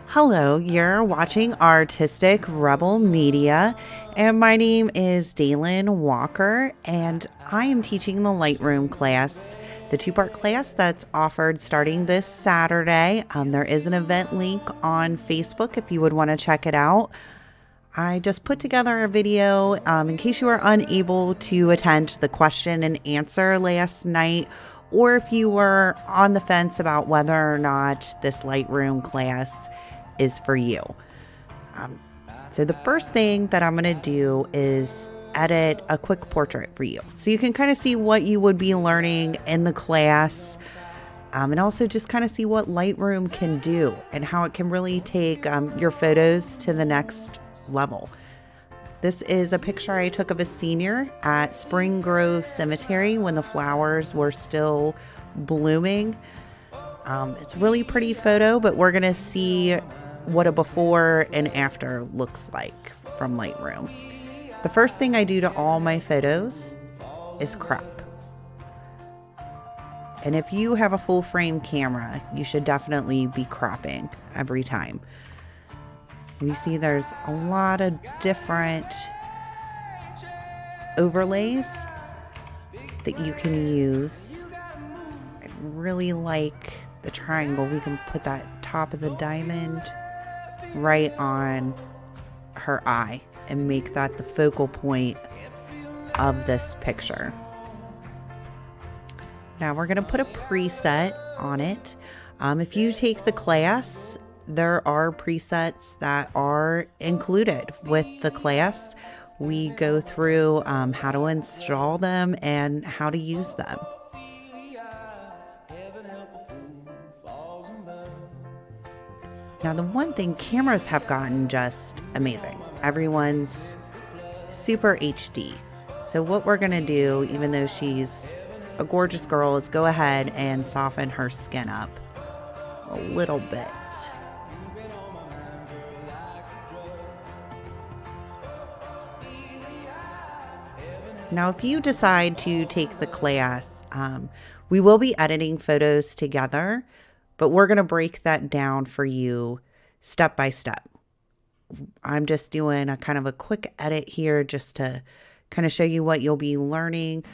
Hello, you're watching Artistic Rebel Media, and my name is Dalen Walker, and I am teaching the Lightroom class, the two-part class that's offered starting this Saturday. There is an event link on Facebook if you would want to check it out. I just put together a video in case you were unable to attend the question and answer last night, or if you were on the fence about whether or not this Lightroom class is for you. So the first thing that I'm going to do is edit a quick portrait for you, so you can kind of see what you would be learning in the class, and also just kind of see what Lightroom can do and how it can really take your photos to the next level. This is a picture I took of a senior at Spring Grove Cemetery when the flowers were still blooming. It's a really pretty photo, but we're going to see what a before and after looks like from Lightroom. The first thing I do to all my photos is crop. And if you have a full frame camera, you should definitely be cropping every time. You see there's a lot of different overlays that you can use. I really like the triangle. We can put that top of the diamond right on her eye and make that the focal point of this picture. Now we're going to put a preset on it. If you take the class, there are presets that are included with the class. We go through how to install them and how to use them. Now, the one thing, cameras have gotten just amazing. Everyone's super HD. So what we're going to do, even though she's a gorgeous girl, is go ahead and soften her skin up a little bit. Now, if you decide to take the class, we will be editing photos together, but we're going to break that down for you step by step. I'm just doing a kind of a quick edit here just to kind of show you what you'll be learning,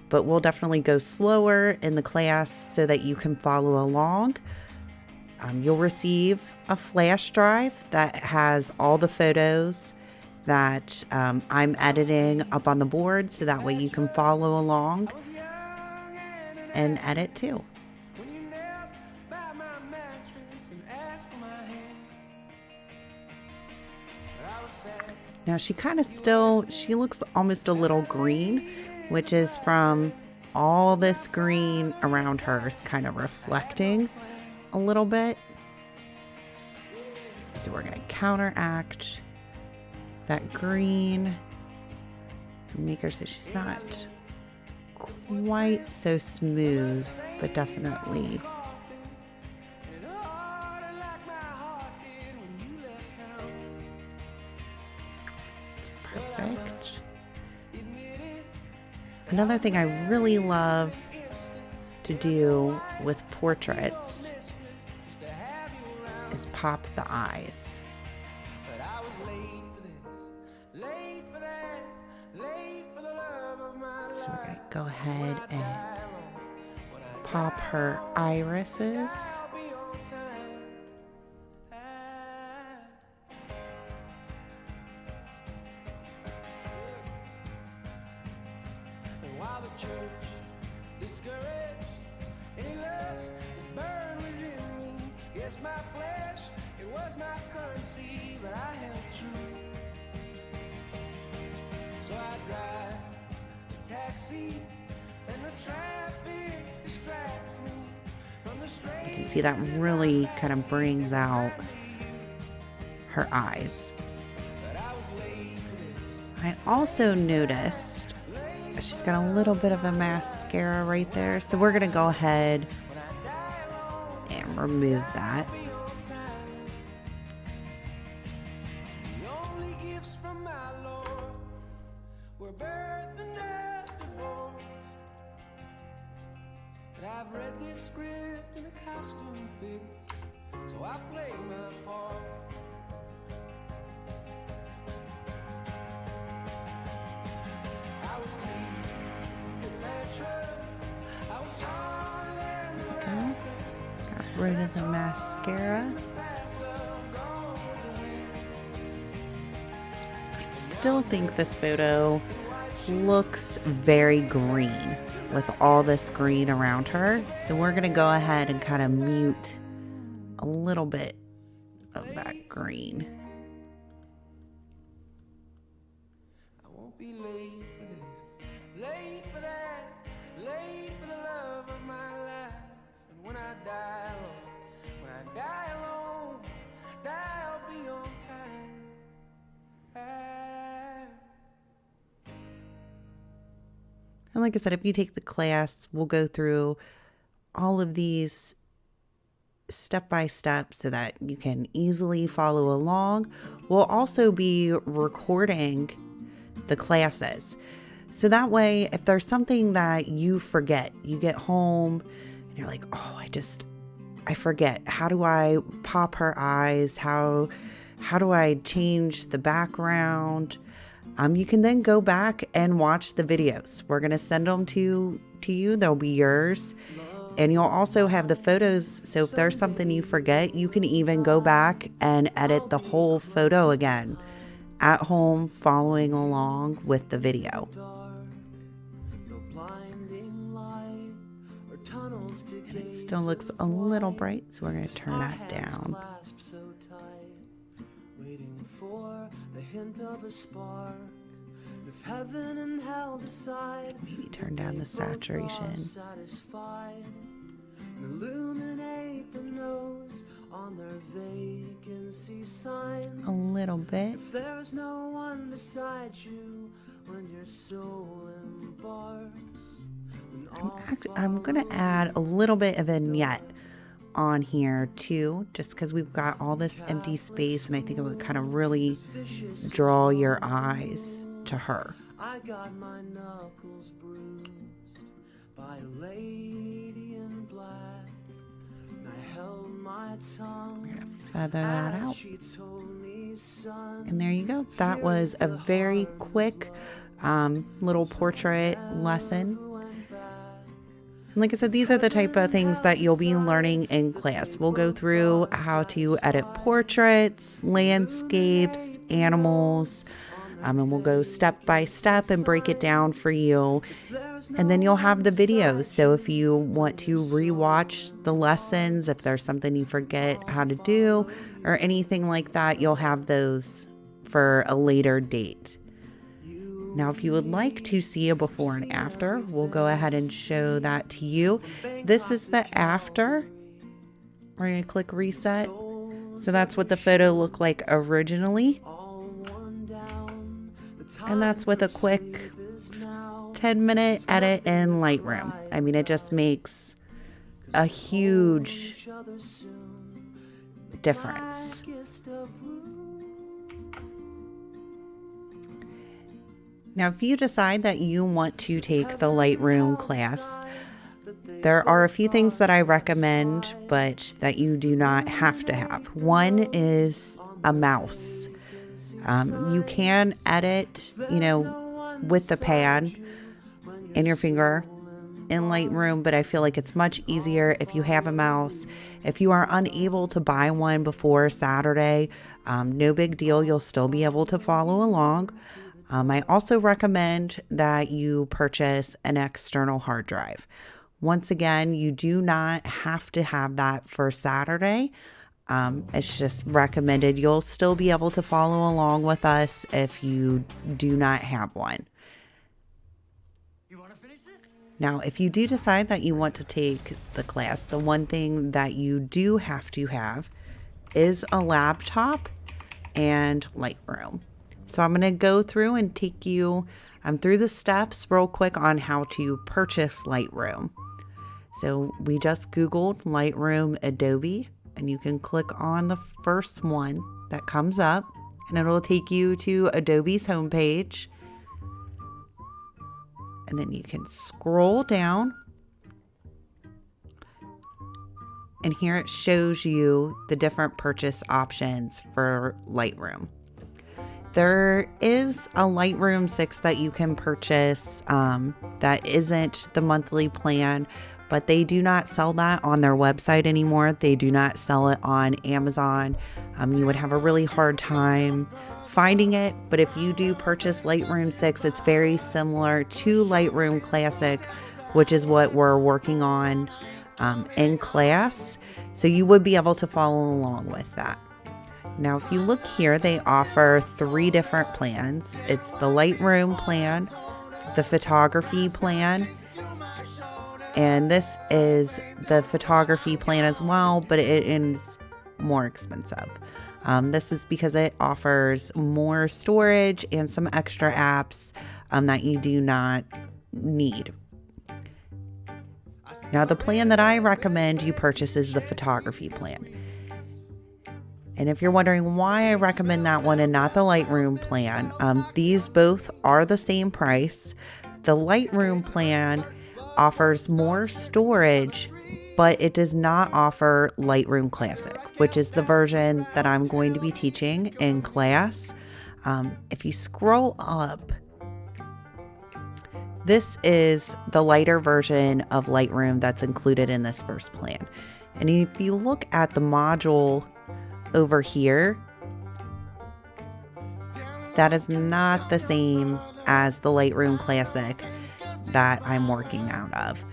but we'll definitely go slower in the class so that you can follow along. You'll receive a flash drive that has all the photos that I'm editing up on the board, so that way you can follow along and edit too. Now she looks almost a little green, which is from all this green around her is kind of reflecting a little bit. So we're going to counteract that green and make her so she's not quite so smooth, but definitely it's perfect. Another thing I really love to do with portraits is pop the eyes. So we're going to go ahead and pop her irises. My flesh, it was my currency, but I held true. So I drive a taxi, and the traffic distracts me from the straight. You can see that really kind of brings out her eyes. I also noticed she's got a little bit of a mascara right there, so we're gonna go ahead and remove that. The only gifts from my Lord were birth and death, divorce. I've read this script in a costume fit, so I play my part. I was clean with that truck. I was taller than the Go. Got rid of the mascara. I still think this photo looks very green with all this green around her. So we're going to go ahead and kind of mute a little bit of that green. I won't be late for this, late for that, late for the love of my life. And when I die alone, when I die alone, I'll be on time. And like I said, if you take the class, we'll go through all of these step by step so that you can easily follow along. We'll also be recording the classes. So that way, if there's something that you forget, you get home and you're like, oh, I forget. How do I pop her eyes? How do I change the background? You can then go back and watch the videos. We're going to send them to you. They'll be yours. And you'll also have the photos. So if there's something you forget, you can even go back and edit the whole photo again at home, following along with the video. And it still looks a little bright, so we're going to turn that down. Waiting for the hint of a spark. If heaven and hell decide, Maybe turn down the saturation. Illuminate the nose on their vacancy signs. A little bit. If there's no one beside you when your soul embarks. I'm going to add a little bit of a vignette on here too, just because we've got all this empty space, and I think it would kind of really draw your eyes to her. I got my knuckles bruised by a lady in black, and I held my tongue. We're going to feather that out. She told me, son, And there you go. That was a very quick little portrait lesson. And like I said, these are the type of things that you'll be learning in class. We'll go through how to edit portraits, landscapes, animals, and we'll go step by step and break it down for you. And then you'll have the videos. So if you want to rewatch the lessons, if there's something you forget how to do or anything like that, you'll have those for a later date. Now, if you would like to see a before and after, we'll go ahead and show that to you. This is the after. We're going to click reset. So that's what the photo looked like originally. And that's with a quick 10-minute edit in Lightroom. I mean, it just makes a huge difference. Now, if you decide that you want to take the Lightroom class, there are a few things that I recommend, but that you do not have to have. One is a mouse. You can edit, with the pad and your finger in Lightroom, but I feel like it's much easier if you have a mouse. If you are unable to buy one before Saturday, no big deal. You'll still be able to follow along. I also recommend that you purchase an external hard drive. Once again, you do not have to have that for Saturday. It's just recommended. You'll still be able to follow along with us if you do not have one. Now, if you do decide that you want to take the class, the one thing that you do have to have is a laptop and Lightroom. So I'm going to go through and take you through the steps real quick on how to purchase Lightroom. So we just Googled Lightroom Adobe, and you can click on the first one that comes up, and it'll take you to Adobe's homepage. And then you can scroll down And here it shows you the different purchase options for Lightroom. There is a Lightroom 6 that you can purchase that isn't the monthly plan, but they do not sell that on their website anymore. They do not sell it on Amazon. You would have a really hard time finding it, but if you do purchase Lightroom 6, it's very similar to Lightroom Classic, which is what we're working on in class. So you would be able to follow along with that. Now, if you look here, they offer 3 different plans. It's the Lightroom plan, the photography plan, and this is the photography plan as well, but it is more expensive. This is because it offers more storage and some extra apps that you do not need. Now, the plan that I recommend you purchase is the photography plan. And if you're wondering why I recommend that one and not the Lightroom plan, these both are the same price. The Lightroom plan offers more storage, but it does not offer Lightroom Classic, which is the version that I'm going to be teaching in class. If you scroll up, this is the lighter version of Lightroom that's included in this first plan. And if you look at the module over here, that is not the same as the Lightroom Classic that I'm working out of.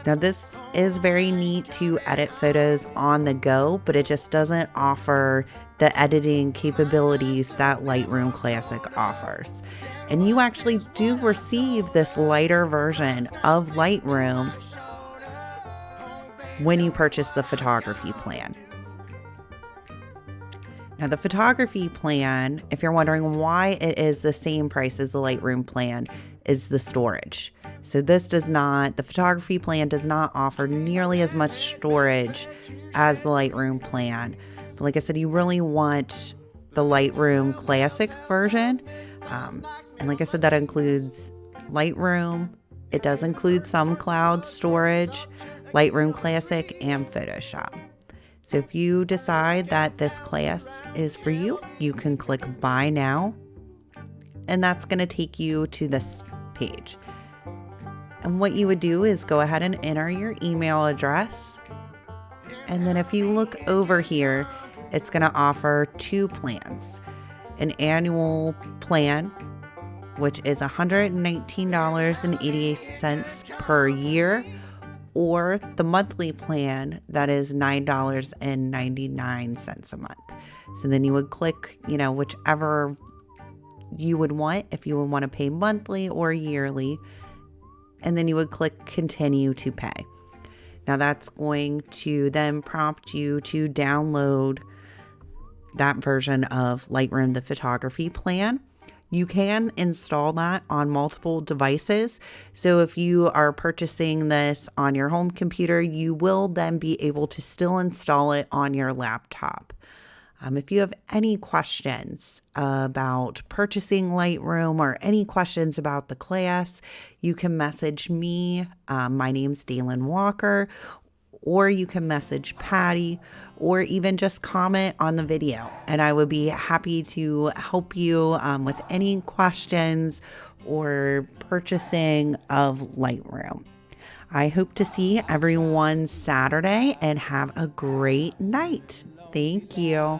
Now, this is very neat to edit photos on the go, but it just doesn't offer the editing capabilities that Lightroom Classic offers. And you actually do receive this lighter version of Lightroom when you purchase the photography plan. Now, the photography plan, if you're wondering why it is the same price as the Lightroom plan, is the storage. So the photography plan does not offer nearly as much storage as the Lightroom plan. But like I said, you really want the Lightroom Classic version. And like I said, that includes Lightroom. It does include some cloud storage, Lightroom Classic, and Photoshop. So if you decide that this class is for you, you can click Buy Now, and that's going to take you to this page. And what you would do is go ahead and enter your email address. And then if you look over here, it's going to offer 2 plans. An annual plan, which is $119.88 per year, or the monthly plan that is $9.99 a month. So then you would click, whichever you would want, if you would want to pay monthly or yearly, and then you would click continue to pay. Now that's going to then prompt you to download that version of Lightroom, the photography plan. You can install that on multiple devices. So if you are purchasing this on your home computer, you will then be able to still install it on your laptop. If you have any questions about purchasing Lightroom or any questions about the class, you can message me. My name's Dalen Walker, or you can message Patty, or even just comment on the video. And I would be happy to help you with any questions or purchasing of Lightroom. I hope to see everyone Saturday and have a great night. Thank you.